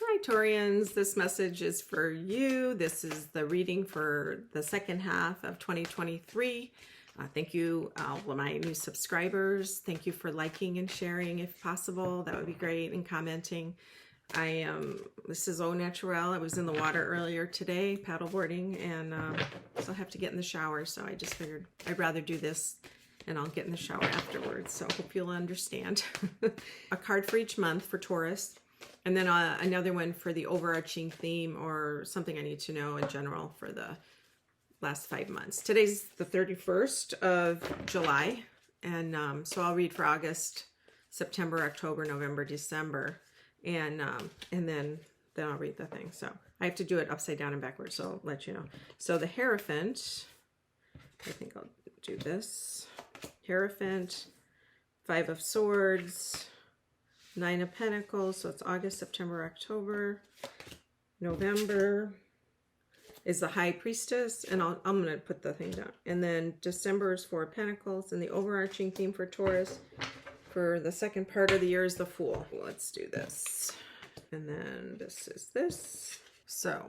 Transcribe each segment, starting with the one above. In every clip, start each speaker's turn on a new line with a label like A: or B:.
A: Hi, Taurians. This message is for you. This is the reading for the second half of 2023. Thank you, all my new subscribers. Thank you for liking and sharing if possible. That would be great, and commenting. This is au naturel. I was in the water earlier today, paddleboarding, and so I have to get in the shower. So I just figured I'd rather do this, and I'll get in the shower afterwards. So I hope you'll understand. A card for each month for Taurus. And then another one for the overarching theme or something I need to know in general for the last 5 months. Today's the 31st of July. And so I'll read for August, September, October, November, December. And then I'll read the thing. So I have to do it upside down and backwards. So I'll let you know. So the Hierophant, I think I'll do this. Hierophant, 5 of Swords, 9 of Pentacles, so it's August, September, October. November is the High Priestess, and I'm going to put the thing down. And then December is 4 of Pentacles, and the overarching theme for Taurus for the second part of the year is the Fool. Let's do this. And then this is this. So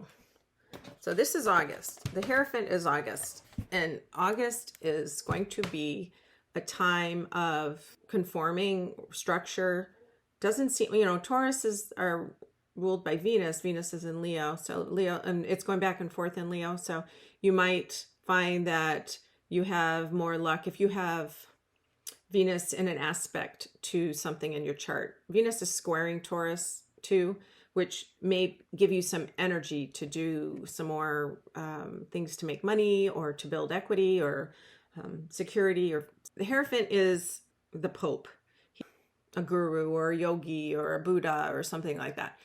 A: this is August. The Hierophant is August, and August is going to be a time of conforming structure. Doesn't seem, Tauruses are ruled by Venus. Venus is in Leo. So Leo, and it's going back and forth in Leo. So you might find that you have more luck if you have Venus in an aspect to something in your chart. Venus is squaring Taurus too, which may give you some energy to do some more things to make money or to build equity or security. Or the Hierophant is the Pope, a guru or a yogi or a Buddha or something like that.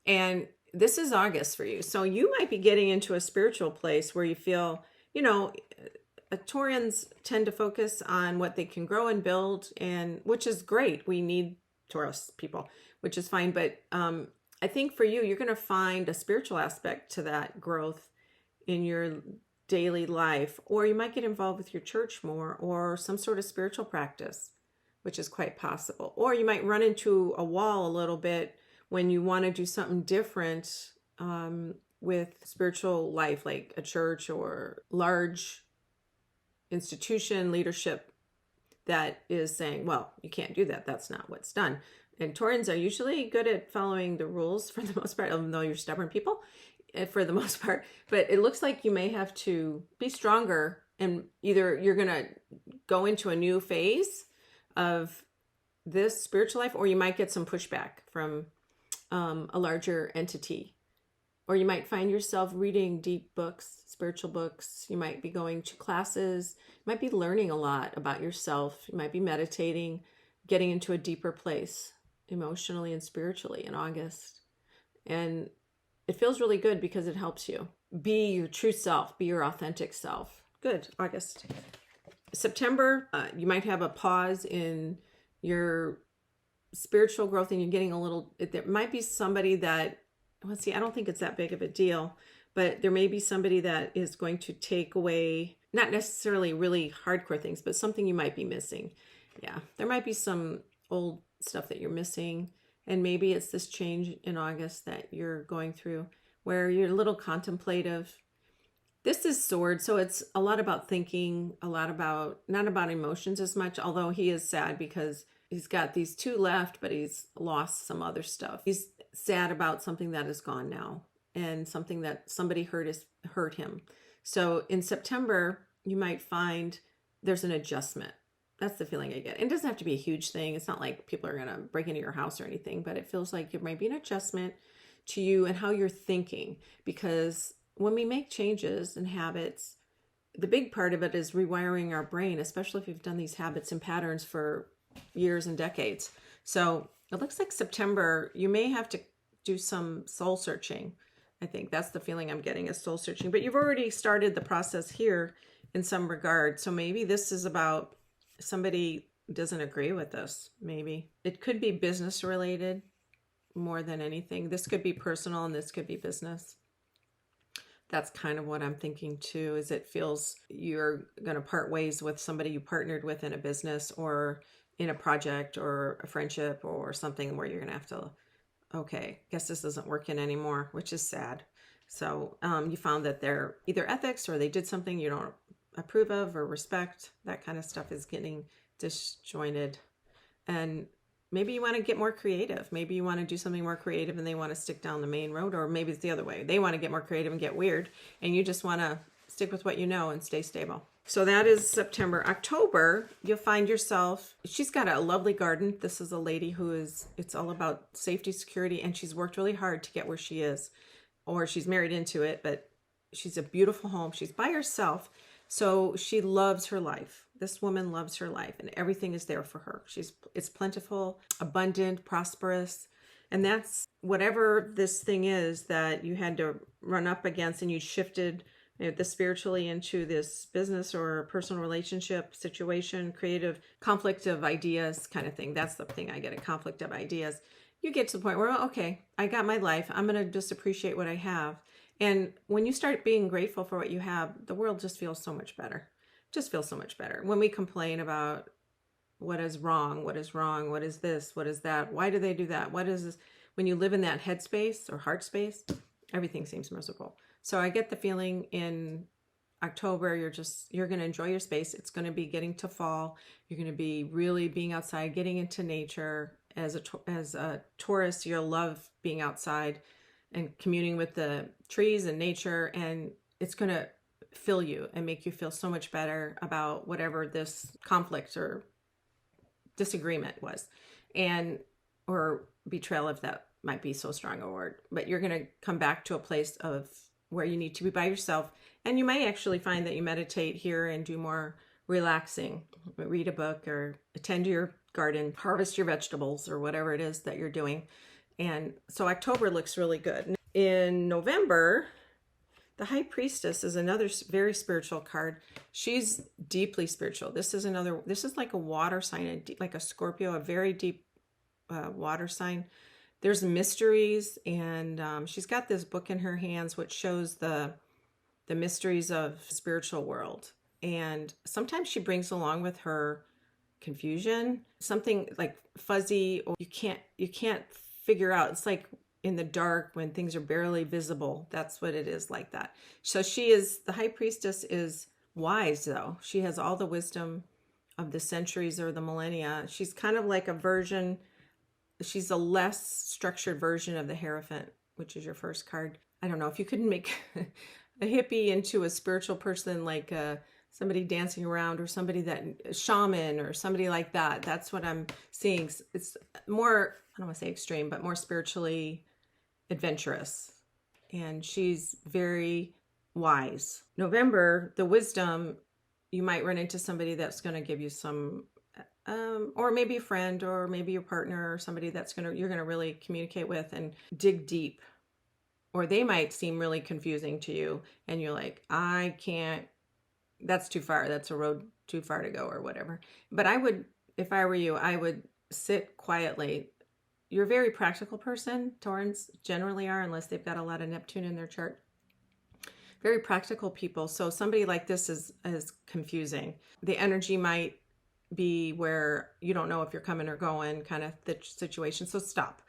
A: And this is August for you. So you might be getting into a spiritual place where you feel, Taurians tend to focus on what they can grow and build, and which is great. We need Taurus people, which is fine. But I think for you, you're going to find a spiritual aspect to that growth in your daily life, or you might get involved with your church more or some sort of spiritual practice, which is quite possible. Or you might run into a wall a little bit when you want to do something different with spiritual life, like a church or large institution leadership that is saying, well, you can't do that. That's not what's done. And Taurians are usually good at following the rules for the most part, even though you're stubborn people for the most part. But it looks like you may have to be stronger, and either you're going to go into a new phase of this spiritual life, or you might get some pushback from a larger entity, or you might find yourself reading deep books, spiritual books. You might be going to classes. You might be learning a lot about yourself. You might be meditating, getting into a deeper place emotionally and spiritually in August. And it feels really good because it helps you be your true self, be your authentic self. Good, August. September, you might have a pause in your spiritual growth, and you're getting a little, there might be somebody that, let's see, I don't think it's that big of a deal, but there may be somebody that is going to take away, not necessarily really hardcore things, but something you might be missing. Yeah, there might be some old stuff that you're missing, and maybe it's this change in August that you're going through where you're a little contemplative. This is Sword, so it's a lot about thinking, a lot about, not about emotions as much, although he is sad because he's got these 2 left, but he's lost some other stuff. He's sad about something that is gone now, and something that somebody hurt him. So in September, you might find there's an adjustment. That's the feeling I get. It doesn't have to be a huge thing. It's not like people are going to break into your house or anything, but it feels like there might be an adjustment to you and how you're thinking, because when we make changes and habits, the big part of it is rewiring our brain, especially if you've done these habits and patterns for years and decades. So it looks like September, you may have to do some soul searching. I think that's the feeling I'm getting, is soul searching. But you've already started the process here in some regard. So maybe this is about somebody doesn't agree with this. Maybe it could be business related more than anything. This could be personal, and this could be business. That's kind of what I'm thinking too, is it feels you're going to part ways with somebody you partnered with in a business or in a project or a friendship or something, where you're going to have to okay, guess this isn't working anymore, which is sad. So you found that they're either ethics or they did something you don't approve of or respect. That kind of stuff is getting disjointed. And maybe you want to get more creative. Maybe you want to do something more creative and they want to stick down the main road, or maybe it's the other way. They want to get more creative and get weird, and you just want to stick with what you know and stay stable. So that is September. October, you'll find yourself, she's got a lovely garden. This is a lady who is, it's all about safety, security, and she's worked really hard to get where she is, or she's married into it, but she's a beautiful home. She's by herself. So she loves her life. This woman loves her life, and everything is there for her. It's plentiful, abundant, prosperous. And that's whatever this thing is that you had to run up against, and you shifted the spiritually into this business or personal relationship situation, creative conflict of ideas kind of thing. That's the thing I get, a conflict of ideas. You get to the point where, okay, I got my life. I'm going to just appreciate what I have. And when you start being grateful for what you have, the world just feels so much better. Just feels so much better. When we complain about what is wrong, what is this, what is that, why do they do that, what is this? When you live in that headspace or heart space, everything seems merciful. So I get the feeling in October, you're going to enjoy your space. It's going to be getting to fall. You're going to be really being outside, getting into nature. As a Taurus, you'll love being outside and communing with the trees and nature, and it's going to fill you and make you feel so much better about whatever this conflict or disagreement was, and or betrayal, if that might be so strong a word. But you're going to come back to a place of where you need to be by yourself, and you might actually find that you meditate here and do more relaxing, read a book or attend to your garden, harvest your vegetables or whatever it is that you're doing. And so October looks really good. In November, the High Priestess is another very spiritual card. She's deeply spiritual. This is like a water sign, like a Scorpio, a very deep water sign. There's mysteries, and she's got this book in her hands which shows the mysteries of spiritual world. And sometimes she brings along with her confusion, something like fuzzy, or you can't figure out. It's like in the dark when things are barely visible. That's what it is, like that. So the High Priestess is wise, though. She has all the wisdom of the centuries or the millennia. She's kind of like she's a less structured version of the Hierophant, which is your first card. I don't know if you couldn't make a hippie into a spiritual person, like somebody dancing around, or somebody shaman or somebody like that. That's what I'm seeing. It's more, I don't want to say extreme, but more spiritually adventurous. And she's very wise. November, the wisdom, you might run into somebody that's going to give you some, or maybe a friend, or maybe your partner, or somebody you're going to really communicate with and dig deep. Or they might seem really confusing to you, and you're like, I can't, that's too far. That's a road too far to go, or whatever. But if I were you, I would sit quietly. You're a very practical person. Taurans generally are, unless they've got a lot of Neptune in their chart. Very practical people. So somebody like this is confusing. The energy might be where you don't know if you're coming or going, kind of the situation. So stop,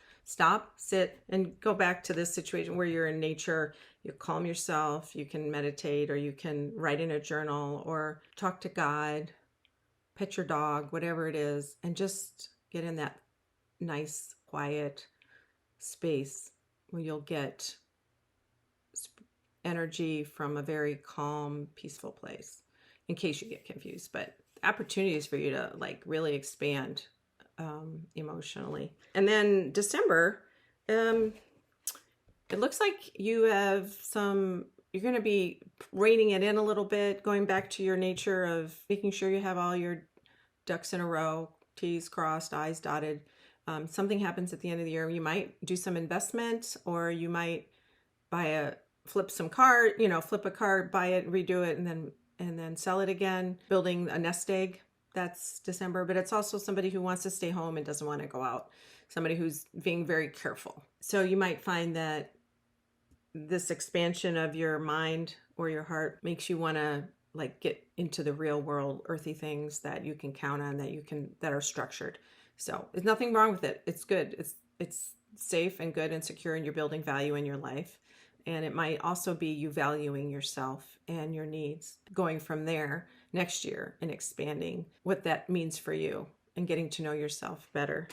A: sit, and go back to this situation where you're in nature. You calm yourself, you can meditate, or you can write in a journal, or talk to God, pet your dog, whatever it is, and just get in that nice, quiet space where you'll get energy from a very calm, peaceful place, in case you get confused. But opportunities for you to like really expand emotionally. And then December, it looks like you're going to be reining it in a little bit, going back to your nature of making sure you have all your ducks in a row, T's crossed, I's dotted. Something happens at the end of the year. You might do some investment, or you might flip a card, buy it, redo it, and then sell it again, building a nest egg. That's December. But it's also somebody who wants to stay home and doesn't want to go out. Somebody who's being very careful. So you might find that this expansion of your mind or your heart makes you want to like get into the real world, earthy things that you can count on, that are structured. So there's nothing wrong with it. It's good. It's safe and good and secure, and you're building value in your life. And it might also be you valuing yourself and your needs, going from there next year and expanding what that means for you and getting to know yourself better.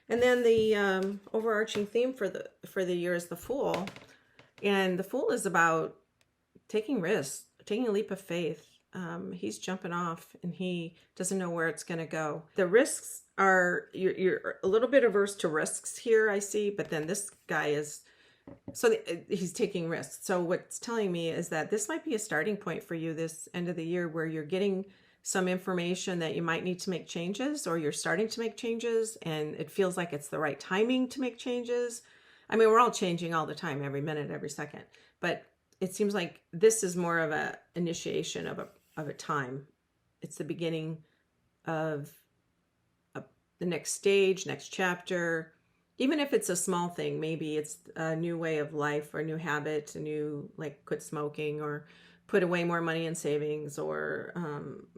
A: And then the overarching theme for the year is the Fool. And the Fool is about taking risks, taking a leap of faith. He's jumping off and he doesn't know where it's going to go. The risks are, you're a little bit averse to risks here, I see, but then this guy is, he's taking risks. So what's telling me is that this might be a starting point for you this end of the year where you're getting some information that you might need to make changes, or you're starting to make changes and it feels like it's the right timing to make changes. I mean, we're all changing all the time, every minute, every second, but it seems like this is more of a initiation of a time. It's the beginning of the next stage, next chapter. Even if it's a small thing, maybe it's a new way of life or a new habit, a new, like, quit smoking or put away more money in savings, or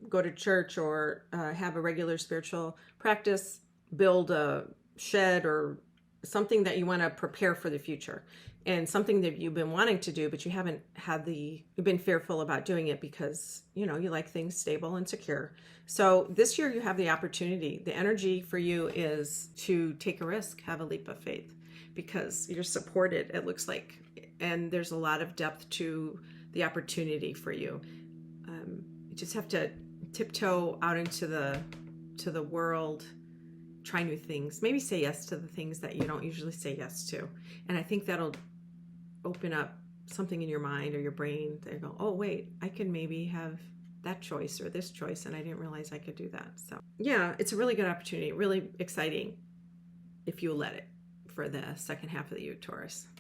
A: go to church, or have a regular spiritual practice, build a shed or something that you want to prepare for the future, and something that you've been wanting to do, but you haven't had you've been fearful about doing it because, you like things stable and secure. So this year you have the opportunity. The energy for you is to take a risk, have a leap of faith, because you're supported, it looks like, and there's a lot of depth to the opportunity for you. You just have to tiptoe out into the world, try new things, maybe say yes to the things that you don't usually say yes to. And I think that'll open up something in your mind or your brain that you go, oh wait, I can maybe have that choice or this choice, and I didn't realize I could do that. So yeah, it's a really good opportunity, really exciting if you let it, for the second half of the year, Taurus.